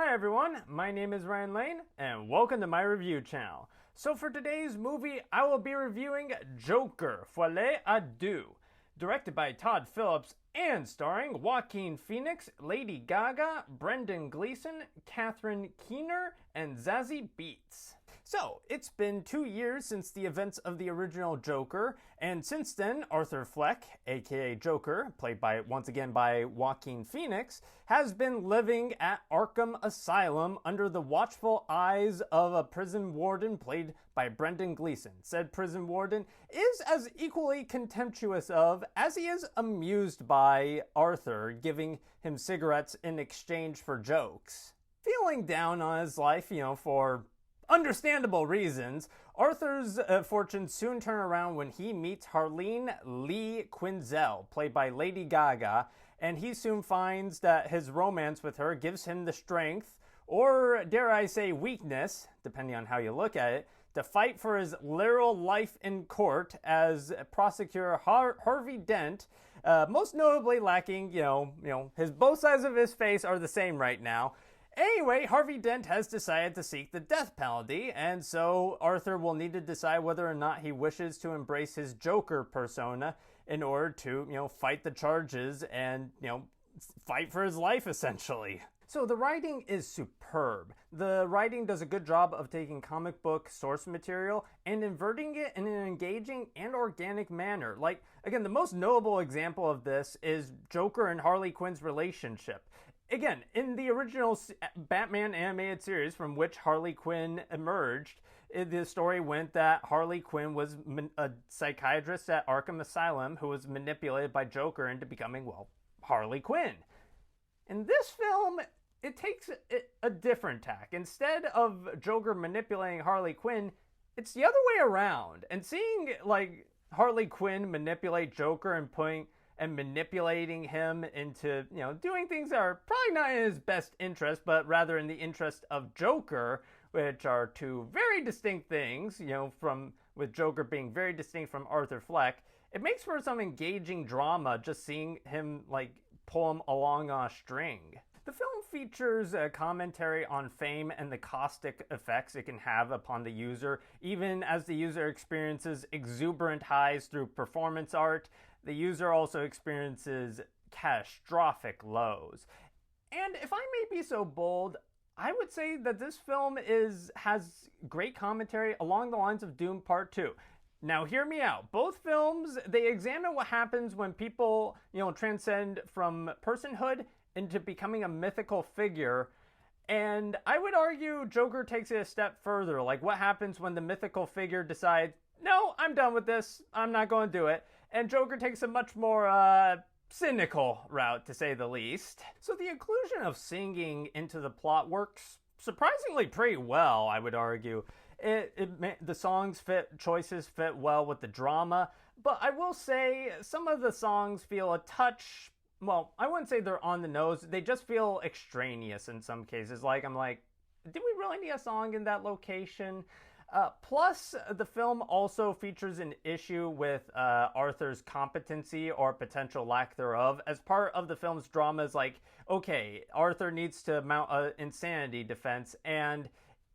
Hi everyone, my name is Ryan Lane, and welcome to my review channel. So for today's movie, I will be reviewing Joker, Folie à Deux, directed by Todd Phillips and starring Joaquin Phoenix, Lady Gaga, Brendan Gleeson, Catherine Keener, and Zazie Beetz. So, it's been 2 years since the events of the original Joker, and since then, Arthur Fleck, aka Joker, played once again by Joaquin Phoenix, has been living at Arkham Asylum under the watchful eyes of a prison warden played by Brendan Gleeson. Said prison warden is as equally contemptuous of as he is amused by Arthur giving him cigarettes in exchange for jokes. Feeling down on his life, for understandable reasons, Arthur's fortunes soon turn around when he meets Harleen Lee Quinzel, played by Lady Gaga, and he soon finds that his romance with her gives him the strength, or dare I say weakness, depending on how you look at it, to fight for his literal life in court as prosecutor Harvey Dent, most notably lacking, his both sides of his face are the same right now. Anyway, Harvey Dent has decided to seek the death penalty, and so Arthur will need to decide whether or not he wishes to embrace his Joker persona in order to, fight the charges and, fight for his life, essentially. So the writing is superb. The writing does a good job of taking comic book source material and inverting it in an engaging and organic manner. Like, again, the most notable example of this is Joker and Harley Quinn's relationship. Again, in the original Batman animated series from which Harley Quinn emerged, the story went that Harley Quinn was a psychiatrist at Arkham Asylum who was manipulated by Joker into becoming, Harley Quinn. In this film, it takes a different tack. Instead of Joker manipulating Harley Quinn, it's the other way around. And seeing, Harley Quinn manipulate Joker and manipulating him into, doing things that are probably not in his best interest, but rather in the interest of Joker, which are two very distinct things, with Joker being very distinct from Arthur Fleck, it makes for some engaging drama just seeing him, pull him along on a string. The film features a commentary on fame and the caustic effects it can have upon the user, even as the user experiences exuberant highs through performance art. The user also experiences catastrophic lows. And if I may be so bold, I would say that this film has great commentary along the lines of Doom Part 2. Now, hear me out. Both films, they examine what happens when people, transcend from personhood into becoming a mythical figure. And I would argue Joker takes it a step further. Like, what happens when the mythical figure decides, no, I'm done with this, I'm not going to do it. And Joker takes a much more cynical route, to say the least. So the inclusion of singing into the plot works surprisingly pretty well, I would argue. The songs choices fit well with the drama, but I will say some of the songs feel a touch, I wouldn't say they're on the nose, they just feel extraneous in some cases. I'm like, did we really need a song in that location? Plus, the film also features an issue with Arthur's competency or potential lack thereof. As part of the film's drama is okay, Arthur needs to mount an insanity defense, and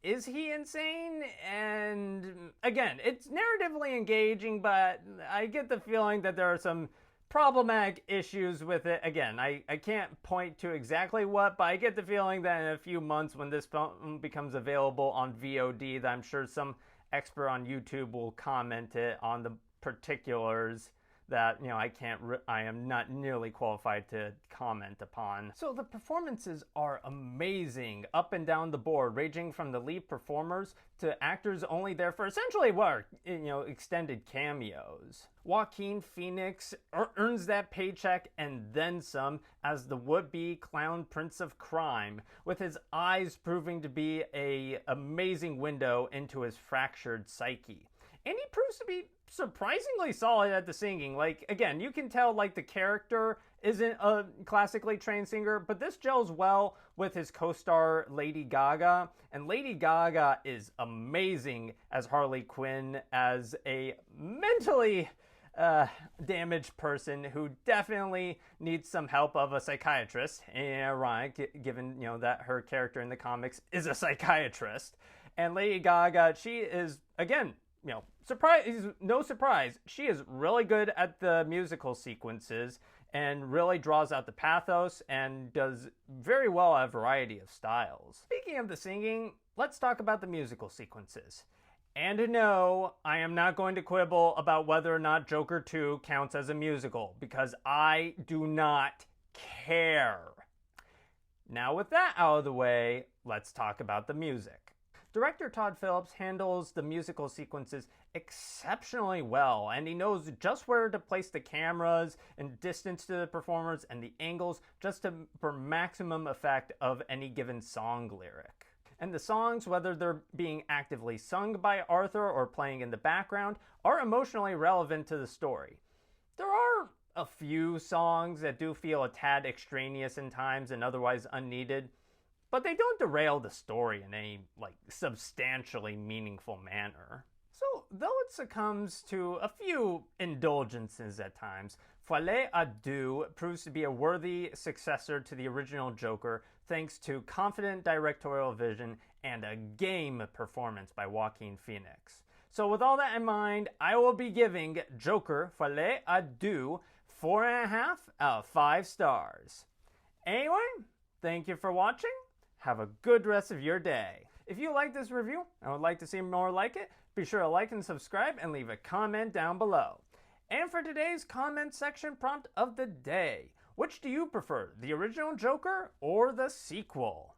is he insane? And again, it's narratively engaging, but I get the feeling that there are some problematic issues with it. Again, I can't point to exactly what, but I get the feeling that in a few months when this film becomes available on VOD, that I'm sure some expert on YouTube will comment it on the particulars that, I am not nearly qualified to comment upon. So the performances are amazing up and down the board, ranging from the lead performers to actors only there for essentially extended cameos. Joaquin Phoenix earns that paycheck and then some as the would-be clown prince of crime, with his eyes proving to be an amazing window into his fractured psyche. And he proves to be surprisingly solid at the singing. Again, you can tell, the character isn't a classically trained singer, but this gels well with his co-star Lady Gaga. And Lady Gaga is amazing as Harley Quinn, as a mentally damaged person who definitely needs some help of a psychiatrist. Ironic, given that her character in the comics is a psychiatrist. And Lady Gaga, she is again, no surprise, she is really good at the musical sequences and really draws out the pathos and does very well at a variety of styles. Speaking of the singing, let's talk about the musical sequences. And no, I am not going to quibble about whether or not Joker 2 counts as a musical, because I do not care. Now with that out of the way, let's talk about the music. Director Todd Phillips handles the musical sequences exceptionally well, and he knows just where to place the cameras and distance to the performers and the angles for maximum effect of any given song lyric. And the songs, whether they're being actively sung by Arthur or playing in the background, are emotionally relevant to the story. There are a few songs that do feel a tad extraneous in times and otherwise unneeded, but they don't derail the story in any substantially meaningful manner. So, though it succumbs to a few indulgences at times, Folie à Deux proves to be a worthy successor to the original Joker thanks to confident directorial vision and a game performance by Joaquin Phoenix. So with all that in mind, I will be giving Joker Folie à Deux 4.5 out of 5 stars. Anyway, thank you for watching. Have a good rest of your day. If you like this review and would like to see more like it, be sure to like and subscribe and leave a comment down below. And for today's comment section prompt of the day, which do you prefer, the original Joker or the sequel?